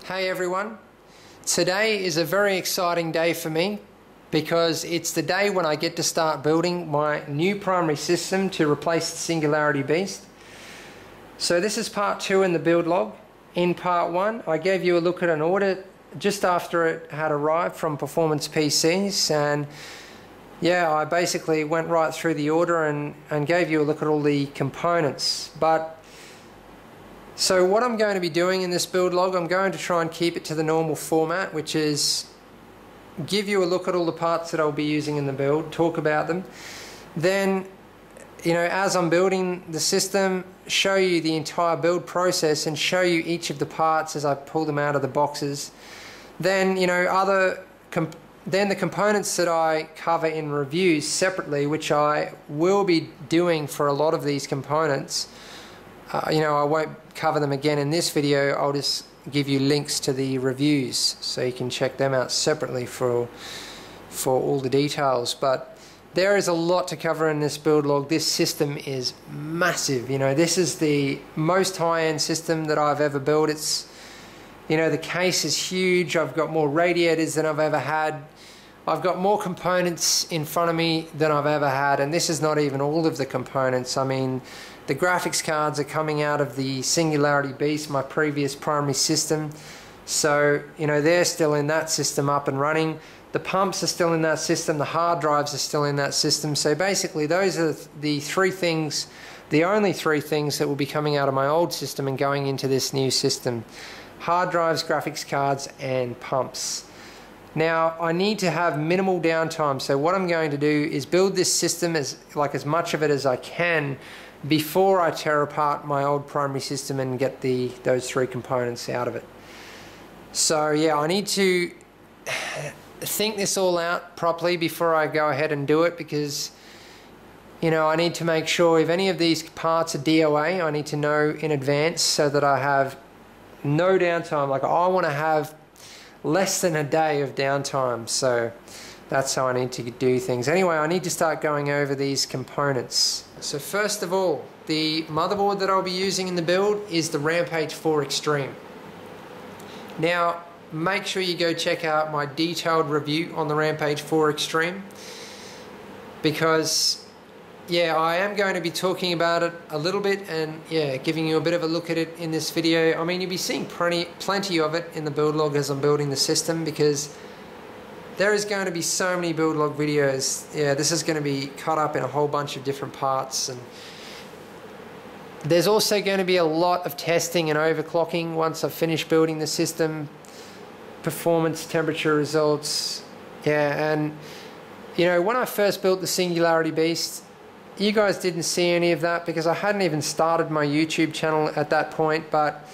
Hey everyone, today is a very exciting day for me because it's the day when I get to start building my new primary system to replace the Singularity Beast. So this is part 2 in the build log. In part 1 I gave you a look at an order just after it had arrived from Performance PCs, and yeah, I basically went right through the order and gave you a look at all the components. So what I'm going to be doing in this build log, I'm going to try and keep it to the normal format, which is give you a look at all the parts that I'll be using in the build, talk about them. Then, you know, as I'm building the system, show you the entire build process and show you each of the parts as I pull them out of the boxes. Then, you know, then the components that I cover in reviews separately, which I will be doing for a lot of these components. You know, I won't cover them again in this video. I'll just give you links to the reviews so you can check them out separately for all the details. But there is a lot to cover in this build log. This system is massive. You know, this is the most high-end system that I've ever built. It's, you know, the case is huge. I've got more radiators than I've ever had. I've got more components in front of me than I've ever had, and this is not even all of the components. I mean, the graphics cards are coming out of the Singularity Beast, my previous primary system. So, you know, they're still in that system up and running. The pumps are still in that system. The hard drives are still in that system. So basically, those are the three things, the only three things that will be coming out of my old system and going into this new system. Hard drives, graphics cards, and pumps. Now, I need to have minimal downtime, so what I'm going to do is build this system as much of it as I can before I tear apart my old primary system and get those three components out of it. So yeah, I need to think this all out properly before I go ahead and do it, because, you know, I need to make sure if any of these parts are DOA, I need to know in advance so that I have no downtime. Like, I want to have less than a day of downtime, so that's how I need to do things. Anyway, I need to start going over these components. So first of all, the motherboard that I'll be using in the build is the Rampage 4 Extreme. Now, make sure you go check out my detailed review on the Rampage 4 Extreme, because yeah, I am going to be talking about it a little bit and yeah, giving you a bit of a look at it in this video. I mean, you'll be seeing plenty of it in the build log as I'm building the system, because there is going to be so many build log videos. Yeah, this is going to be cut up in a whole bunch of different parts, and there's also going to be a lot of testing and overclocking once I've finished building the system, performance, temperature results. Yeah, and you know, when I first built the Singularity Beast, you guys didn't see any of that because I hadn't even started my YouTube channel at that point, but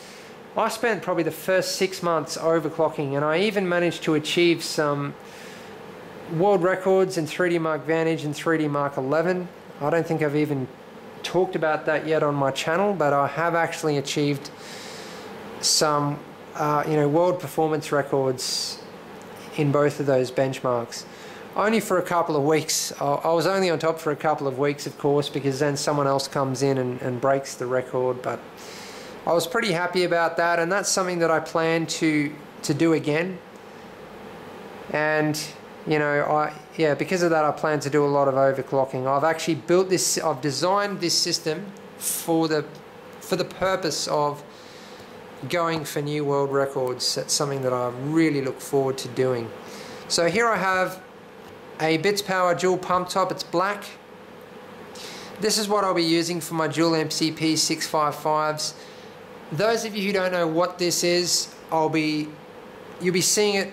I spent probably the first 6 months overclocking, and I even managed to achieve some world records in 3D Mark Vantage and 3D Mark 11. I don't think I've even talked about that yet on my channel, but I have actually achieved some you know, world performance records in both of those benchmarks. Only for a couple of weeks. I was only on top for a couple of weeks, of course, because then someone else comes in and breaks the record, but I was pretty happy about that, and that's something that I plan to do again. And you know, yeah, because of that, I plan to do a lot of overclocking. I've actually built this, I've designed this system for the purpose of going for new world records. That's something that I really look forward to doing. So here I have a Bits Power dual pump top. It's black. This is what I'll be using for my dual MCP 655s. Those of you who don't know what this is, you'll be seeing it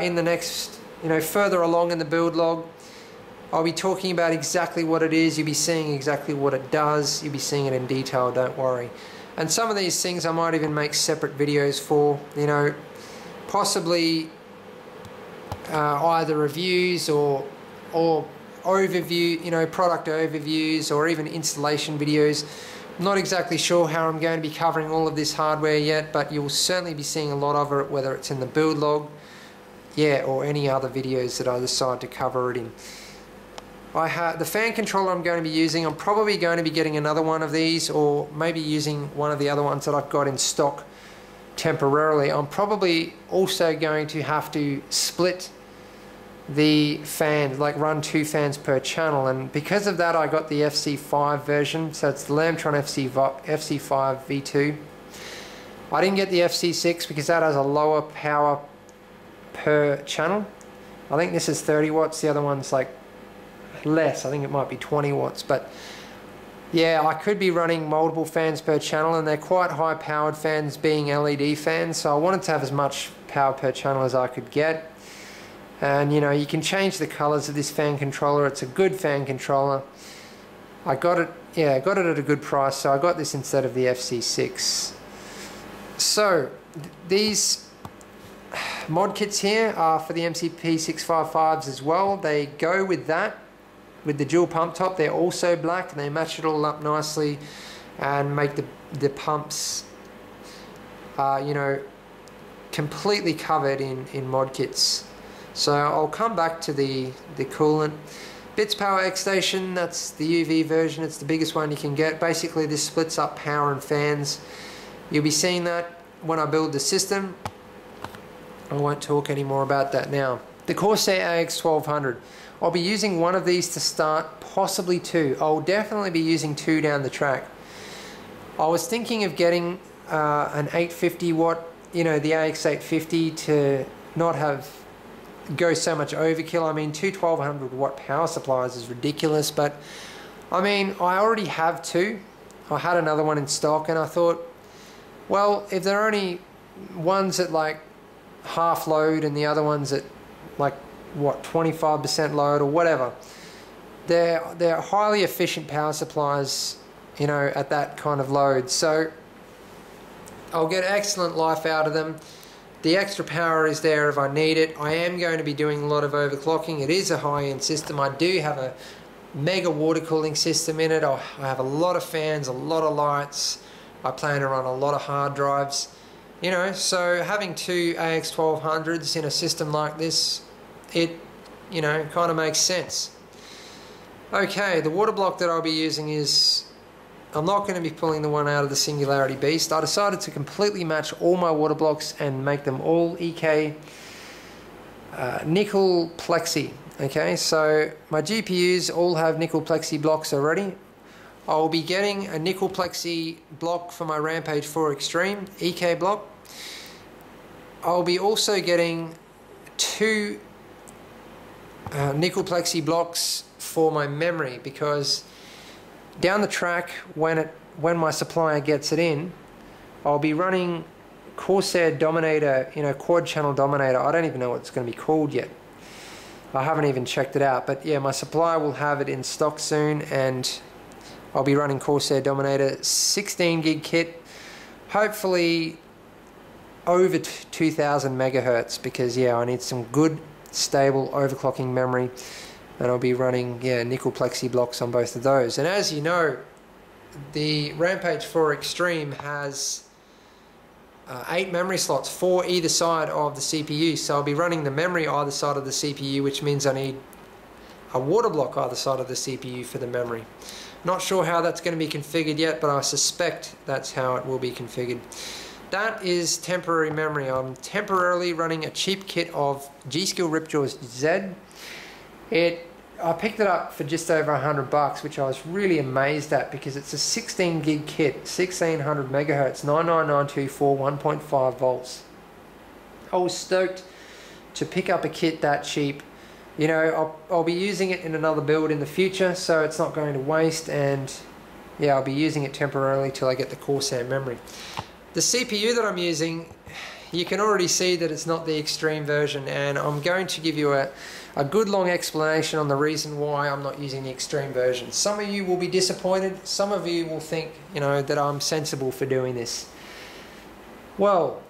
in the next, you know, further along in the build log. I'll be talking about exactly what it is. You'll be seeing exactly what it does. You'll be seeing it in detail, don't worry. And some of these things I might even make separate videos for, you know, possibly either reviews or overview, you know, product overviews, or even installation videos. I'm not exactly sure how I'm going to be covering all of this hardware yet, but you'll certainly be seeing a lot of it, whether it's in the build log, yeah, or any other videos that I decide to cover it in. The fan controller I'm going to be using, I'm probably going to be getting another one of these, or maybe using one of the other ones that I've got in stock temporarily. I'm probably also going to have to split the fan, like run 2 fans per channel, and because of that I got the FC5 version, so it's the Lambtron FC5 V2. I didn't get the FC6 because that has a lower power per channel. I think this is 30 watts, the other one's like less, I think it might be 20 watts, but yeah, I could be running multiple fans per channel, and they're quite high powered fans being LED fans, so I wanted to have as much power per channel as I could get. And you know, you can change the colors of this fan controller. It's a good fan controller. I got it, yeah, I got it at a good price, so I got this instead of the FC6. So these mod kits here are for the MCP 655s as well. They go with that, with the dual pump top. They're also black, and they match it all up nicely and make the pumps you know, completely covered in mod kits. So I'll come back to the coolant. Bits Power X Station, that's the UV version, it's the biggest one you can get. Basically this splits up power and fans. You'll be seeing that when I build the system. I won't talk any more about that now. The Corsair AX1200. I'll be using one of these to start, possibly 2. I'll definitely be using 2 down the track. I was thinking of getting an 850 watt, you know, the AX850, to not go so much overkill. I mean, 2 1200 watt power supplies is ridiculous, but I mean, I already have 2. I had another one in stock, and I thought, well, if they're only one's at like half load and the other one's at like what, 25% load or whatever, they're highly efficient power supplies, you know, at that kind of load, so I'll get excellent life out of them. The extra power is there if I need it. I am going to be doing a lot of overclocking. It is a high-end system. I do have a mega water cooling system in it. I have a lot of fans, a lot of lights. I plan to run a lot of hard drives. You know, so having 2 AX1200s in a system like this, it, you know, kind of makes sense. Okay, the water block that I'll be using is, I'm not going to be pulling the one out of the Singularity Beast. I decided to completely match all my water blocks and make them all EK nickel plexi. Okay, so my GPUs all have nickel plexi blocks already. I'll be getting a nickel plexi block for my Rampage 4 Extreme EK block. I'll be also getting 2 nickel plexi blocks for my memory, because down the track, when my supplier gets it in, I'll be running Corsair Dominator, you know, quad channel Dominator. I don't even know what it's going to be called yet. I haven't even checked it out, but yeah, my supplier will have it in stock soon, and I'll be running Corsair Dominator 16 gig kit, hopefully over 2000 megahertz, because yeah, I need some good stable overclocking memory. And I'll be running, yeah, nickel plexi blocks on both of those. And as you know, the Rampage 4 Extreme has 8 memory slots, 4 either side of the CPU. So I'll be running the memory either side of the CPU, which means I need a water block either side of the CPU for the memory. Not sure how that's going to be configured yet, but I suspect that's how it will be configured. That is temporary memory. I'm temporarily running a cheap kit of G.Skill Ripjaws Z. I picked it up for just over $100, which I was really amazed at, because it's a 16 gig kit, 1600 megahertz, 99924, 1.5 volts. I was stoked to pick up a kit that cheap. You know, I'll be using it in another build in the future, so it's not going to waste, and yeah, I'll be using it temporarily till I get the Corsair memory. The CPU that I'm using, you can already see that it's not the Extreme version, and I'm going to give you a good long explanation on the reason why I'm not using the Extreme version. Some of you will be disappointed, some of you will think, you know, that I'm sensible for doing this. Well,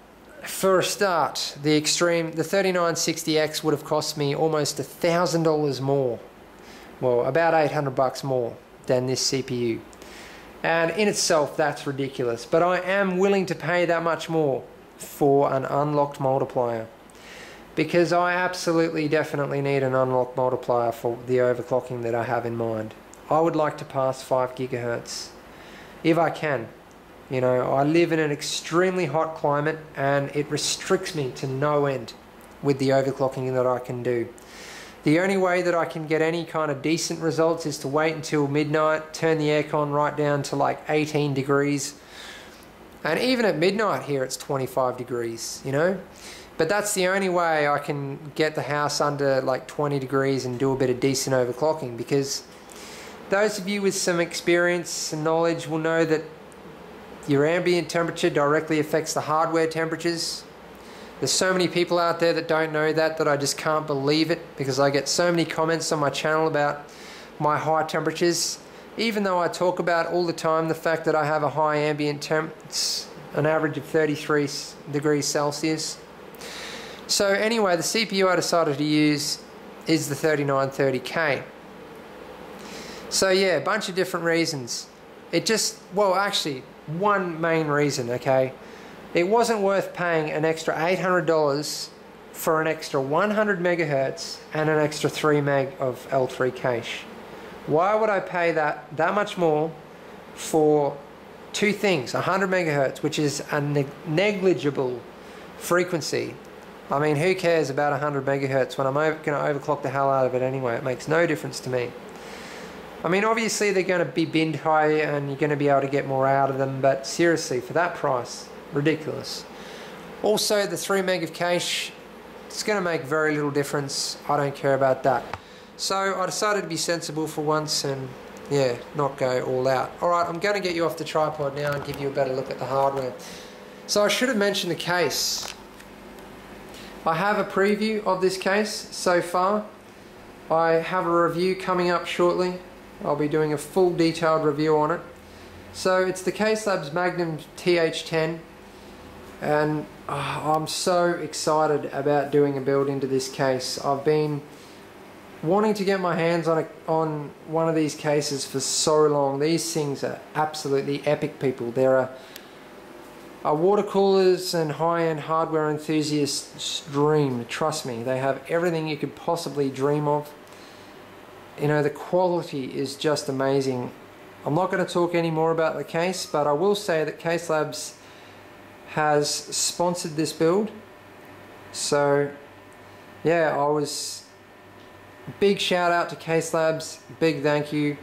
for a start, the 3960X would have cost me almost $1,000 more. Well, about $800 more than this CPU. And in itself, that's ridiculous, but I am willing to pay that much more for an unlocked multiplier, because I absolutely definitely need an unlocked multiplier for the overclocking that I have in mind. I would like to pass 5 gigahertz if I can. You know, I live in an extremely hot climate and it restricts me to no end with the overclocking that I can do. The only way that I can get any kind of decent results is to wait until midnight, turn the aircon right down to like 18 degrees. And even at midnight here it's 25 degrees, you know. But that's the only way I can get the house under like 20 degrees and do a bit of decent overclocking, because those of you with some experience and knowledge will know that your ambient temperature directly affects the hardware temperatures. There's so many people out there that don't know that I just can't believe it, because I get so many comments on my channel about my high temperatures. Even though I talk about all the time the fact that I have a high ambient temp, it's an average of 33 degrees Celsius. So anyway, the CPU I decided to use is the 3930K. So yeah, a bunch of different reasons. It just, well actually, one main reason, okay? It wasn't worth paying an extra $800 for an extra 100 megahertz and an extra 3 meg of L3 cache. Why would I pay that much more for two things? 100 megahertz, which is a negligible frequency. I mean, who cares about 100 megahertz when I'm going to overclock the hell out of it anyway? It makes no difference to me. I mean, obviously they're going to be binned high and you're going to be able to get more out of them, but seriously, for that price, ridiculous. Also, the 3 meg of cache, it's going to make very little difference. I don't care about that. So I decided to be sensible for once and, yeah, not go all out. Alright, I'm going to get you off the tripod now and give you a better look at the hardware. So I should have mentioned the case. I have a preview of this case so far. I have a review coming up shortly. I'll be doing a full detailed review on it. So it's the Case Labs Magnum TH10, and I'm so excited about doing a build into this case. I've been wanting to get my hands on one of these cases for so long. These things are absolutely epic, people. They're a water coolers and high-end hardware enthusiast's dream. Trust me, they have everything you could possibly dream of. You know, the quality is just amazing. I'm not going to talk any more about the case, but I will say that Case Labs has sponsored this build. So yeah, big shout out to Case Labs, big thank you.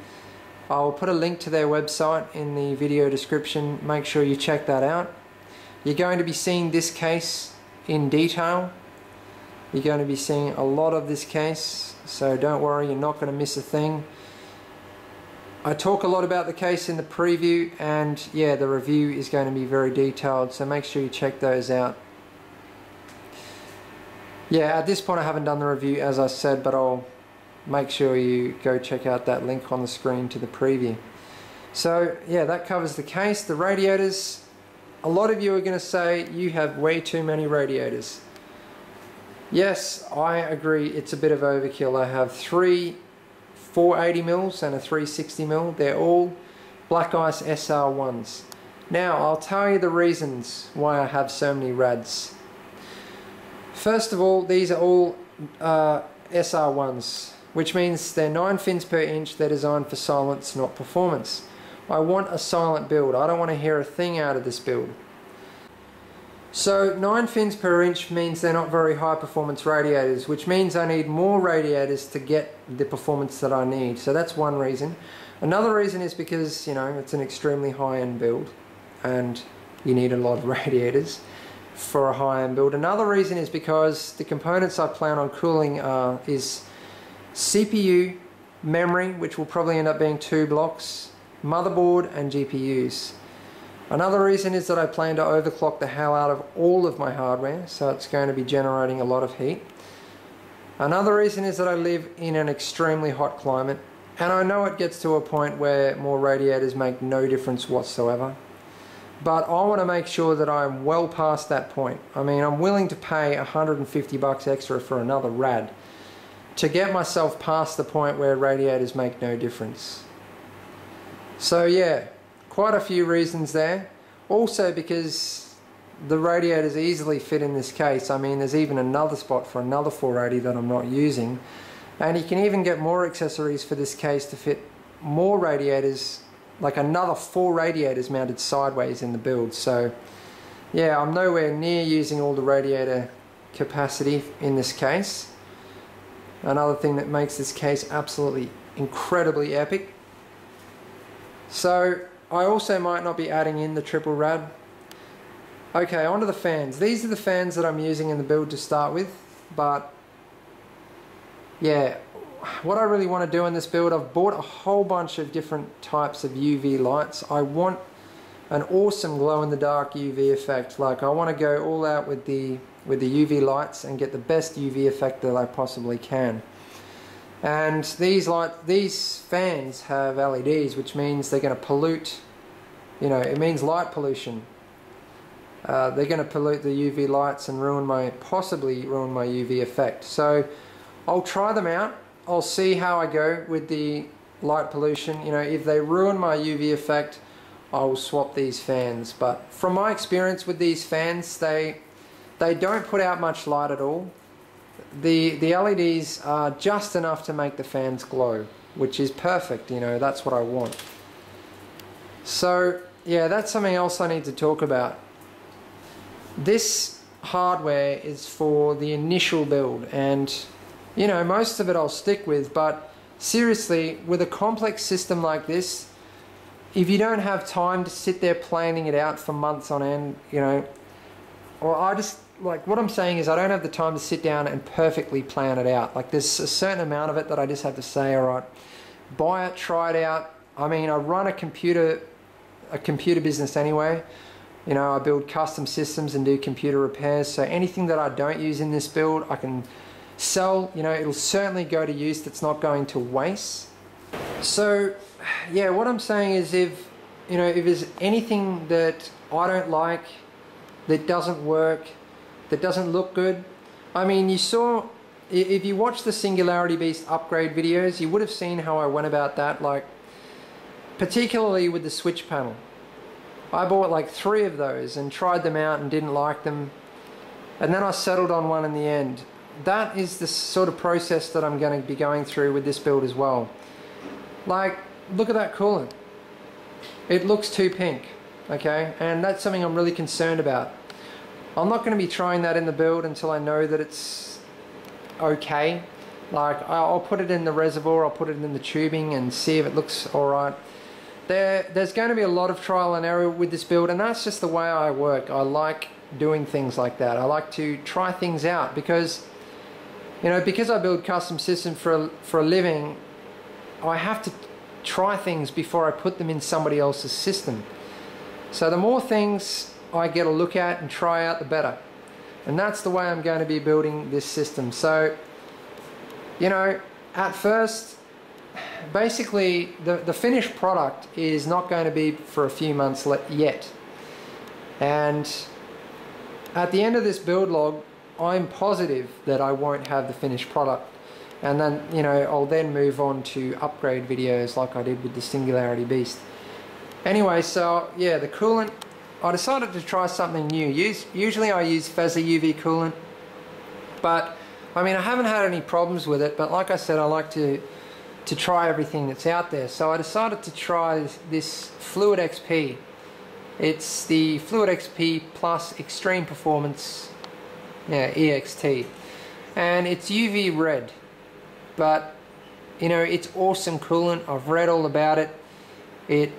I'll put a link to their website in the video description. Make sure you check that out. You're going to be seeing this case in detail. You're going to be seeing a lot of this case, so don't worry, you're not going to miss a thing. I talk a lot about the case in the preview, and yeah, the review is going to be very detailed, so make sure you check those out. Yeah, at this point I haven't done the review as I said, but I'll make sure you go check out that link on the screen to the preview. So yeah, that covers the case. The radiators, a lot of you are going to say you have way too many radiators. Yes, I agree, it's a bit of overkill. I have 3 480mm and a 360mm. They're all Black Ice SR1s. Now, I'll tell you the reasons why I have so many rads. First of all, these are all SR1s, which means they're 9 fins per inch. They're designed for silence, not performance. I want a silent build. I don't want to hear a thing out of this build. So 9 fins per inch means they're not very high performance radiators, which means I need more radiators to get the performance that I need. So that's one reason. Another reason is because, you know, it's an extremely high-end build and you need a lot of radiators for a high-end build. Another reason is because the components I plan on cooling is CPU, memory, which will probably end up being 2 blocks, motherboard and GPUs. Another reason is that I plan to overclock the hell out of all of my hardware, so it's going to be generating a lot of heat. Another reason is that I live in an extremely hot climate, and I know it gets to a point where more radiators make no difference whatsoever. But I want to make sure that I'm well past that point. I mean, I'm willing to pay $150 extra for another rad to get myself past the point where radiators make no difference. So yeah, quite a few reasons there. Also because the radiators easily fit in this case. I mean, there's even another spot for another 480 that I'm not using. And you can even get more accessories for this case to fit more radiators like another 4 radiators mounted sideways in the build. So yeah, I'm nowhere near using all the radiator capacity in this case. Another thing that makes this case absolutely incredibly epic. So I also might not be adding in the triple rad. Okay, onto the fans. These are the fans that I'm using in the build to start with, but yeah, what I really want to do in this build, I've bought a whole bunch of different types of UV lights. I want an awesome glow-in-the-dark UV effect. Like, I want to go all out with the UV lights and get the best UV effect that I possibly can. And these fans have LEDs, which means they're going to pollute, you know, it means light pollution. They're going to pollute the UV lights and possibly ruin my UV effect. So I'll try them out. I'll see how I go with the light pollution. You know, if they ruin my UV effect, I will swap these fans. But from my experience with these fans, they don't put out much light at all. The LEDs are just enough to make the fans glow, which is perfect. You know, that's what I want. So yeah, that's something else I need to talk about. This hardware is for the initial build, and you know, most of it I'll stick with, but seriously, with a complex system like this, if you don't have time to sit there planning it out for months on end, you know, or what I'm saying is I don't have the time to sit down and perfectly plan it out. Like, there's a certain amount of it that I just have to say, all right, buy it, try it out. I mean, I run a computer business anyway. You know, I build custom systems and do computer repairs, so anything that I don't use in this build, I can sell. You know, it'll certainly go to use that's not going to waste. So yeah, what I'm saying is, if there's anything that I don't like, that doesn't work, that doesn't look good, I mean, you saw, if you watch the Singularity Beast upgrade videos, you would have seen how I went about that, like particularly with the switch panel. I bought like 3 of those and tried them out and didn't like them, and then I settled on one in the end. That is the sort of process that I'm going to be going through with this build as well. Like, look at that coolant. It looks too pink, okay? And that's something I'm really concerned about. I'm not going to be trying that in the build until I know that it's okay. Like, I'll put it in the reservoir, I'll put it in the tubing and see if it looks alright. There's going to be a lot of trial and error with this build, and that's just the way I work. I like doing things like that. I like to try things out because, you know, because I build custom systems for a living, I have to try things before I put them in somebody else's system. So the more things I get a look at and try out, the better. And that's the way I'm going to be building this system. So, you know, at first, basically the finished product is not going to be for a few months yet. And at the end of this build log, I'm positive that I won't have the finished product. And then, you know, I'll then move on to upgrade videos like I did with the Singularity Beast. Anyway, so yeah, the coolant, I decided to try something new. Usually I use Fezzer UV coolant, but I mean, I haven't had any problems with it, but like I said, I like to try everything that's out there. So I decided to try this Fluid XP. It's the Fluid XP Plus Extreme Performance, yeah, EXT. And it's UV red. But, you know, it's awesome coolant. I've read all about it. You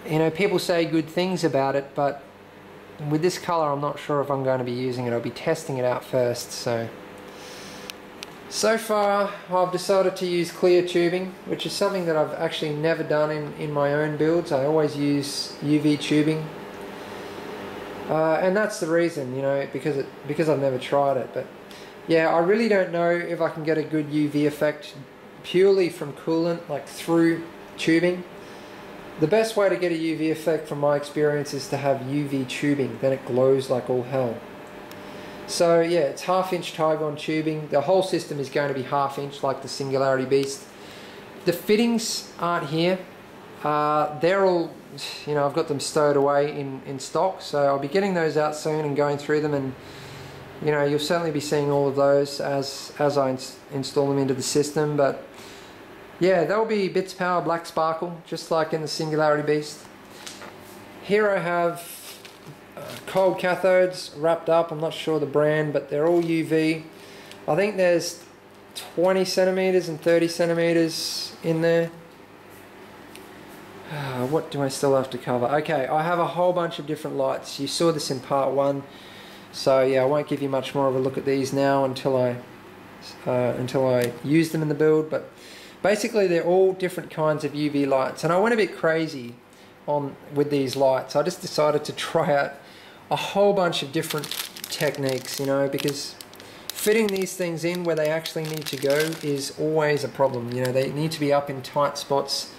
know, people say good things about it, but with this color, I'm not sure if I'm going to be using it. I'll be testing it out first, So far, I've decided to use clear tubing, which is something that I've actually never done in my own builds. I always use UV tubing. And that's the reason, you know, because I've never tried it. But yeah, I really don't know if I can get a good UV effect purely from coolant, like through tubing. The best way to get a UV effect from my experience is to have UV tubing, then it glows like all hell. So yeah, it's 1/2 inch Tygon tubing. The whole system is going to be 1/2 inch like the Singularity Beast. The fittings aren't here. They're all, you know, I've got them stowed away in stock, so I'll be getting those out soon and going through them, and you know, you'll certainly be seeing all of those as I install them into the system. But yeah, there'll be bits power black sparkle, just like in the Singularity Beast. Here I have cold cathodes wrapped up. I'm not sure the brand, but they're all UV. I think there's 20 centimeters and 30 centimeters in there. What do I still have to cover? Okay, I have a whole bunch of different lights. You saw this in part 1, so yeah, I won't give you much more of a look at these now until I use them in the build. But basically, they're all different kinds of UV lights, and I went a bit crazy with these lights. I just decided to try out a whole bunch of different techniques, you know, because fitting these things in where they actually need to go is always a problem. You know, they need to be up in tight spots,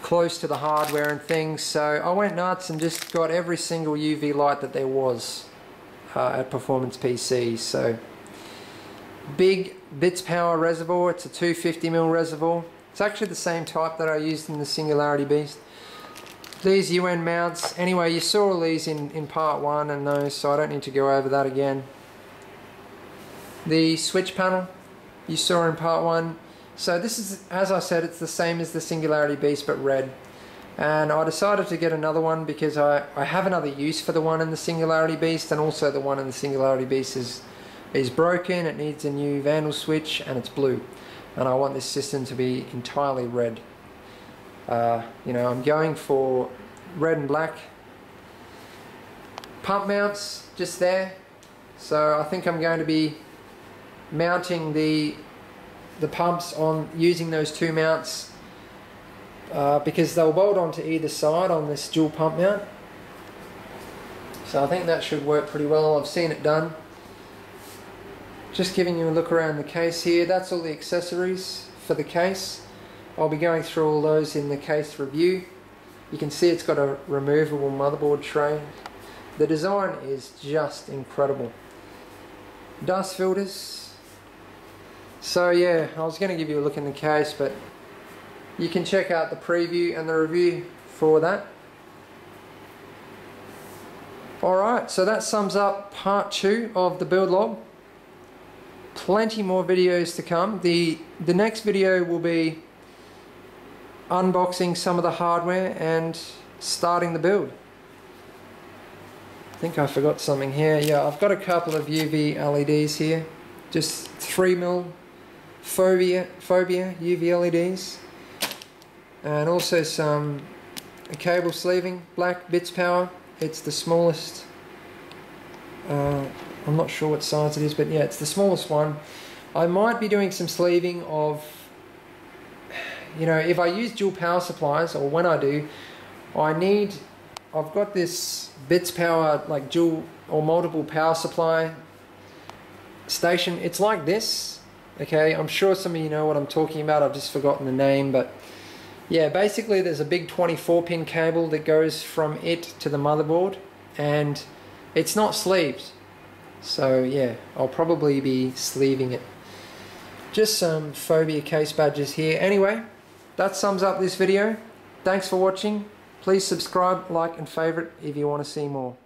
close to the hardware and things. So I went nuts and just got every single UV light that there was at Performance PCs. So big bits power reservoir, it's a 250mm reservoir. It's actually the same type that I used in the Singularity Beast. These UN mounts, anyway, you saw all these in part 1 and those, so I don't need to go over that again. The switch panel you saw in part 1. So this is, as I said, it's the same as the Singularity Beast but red. And I decided to get another one because I have another use for the one in the Singularity Beast, and also the one in the Singularity Beast is broken, it needs a new Vandal switch, and it's blue. And I want this system to be entirely red. You know, I'm going for red and black. Pump mounts just there. So I think I'm going to be mounting the pumps on using those two mounts because they'll bolt onto either side on this dual pump mount. So I think that should work pretty well. I've seen it done. Just giving you a look around the case here. That's all the accessories for the case. I'll be going through all those in the case review. You can see it's got a removable motherboard tray. The design is just incredible. Dust filters. So yeah, I was going to give you a look in the case, but you can check out the preview and the review for that. Alright, so that sums up part 2 of the build log. Plenty more videos to come. The next video will be unboxing some of the hardware and starting the build. I think I forgot something here. Yeah, I've got a couple of UV LEDs here. Just 3mm phobia UV LEDs. And also some cable sleeving, black bits power. It's the smallest. I'm not sure what size it is, but yeah, it's the smallest one. I might be doing some sleeving of, you know, if I use dual power supplies, or when I do, I've got this bits power, like dual or multiple power supply station. It's like this, okay? I'm sure some of you know what I'm talking about. I've just forgotten the name, but yeah, basically there's a big 24-pin cable that goes from it to the motherboard, and it's not sleeved. So yeah, I'll probably be sleeving it. Just some phobia case badges here. Anyway, that sums up this video. Thanks for watching. Please subscribe, like and favorite if you want to see more.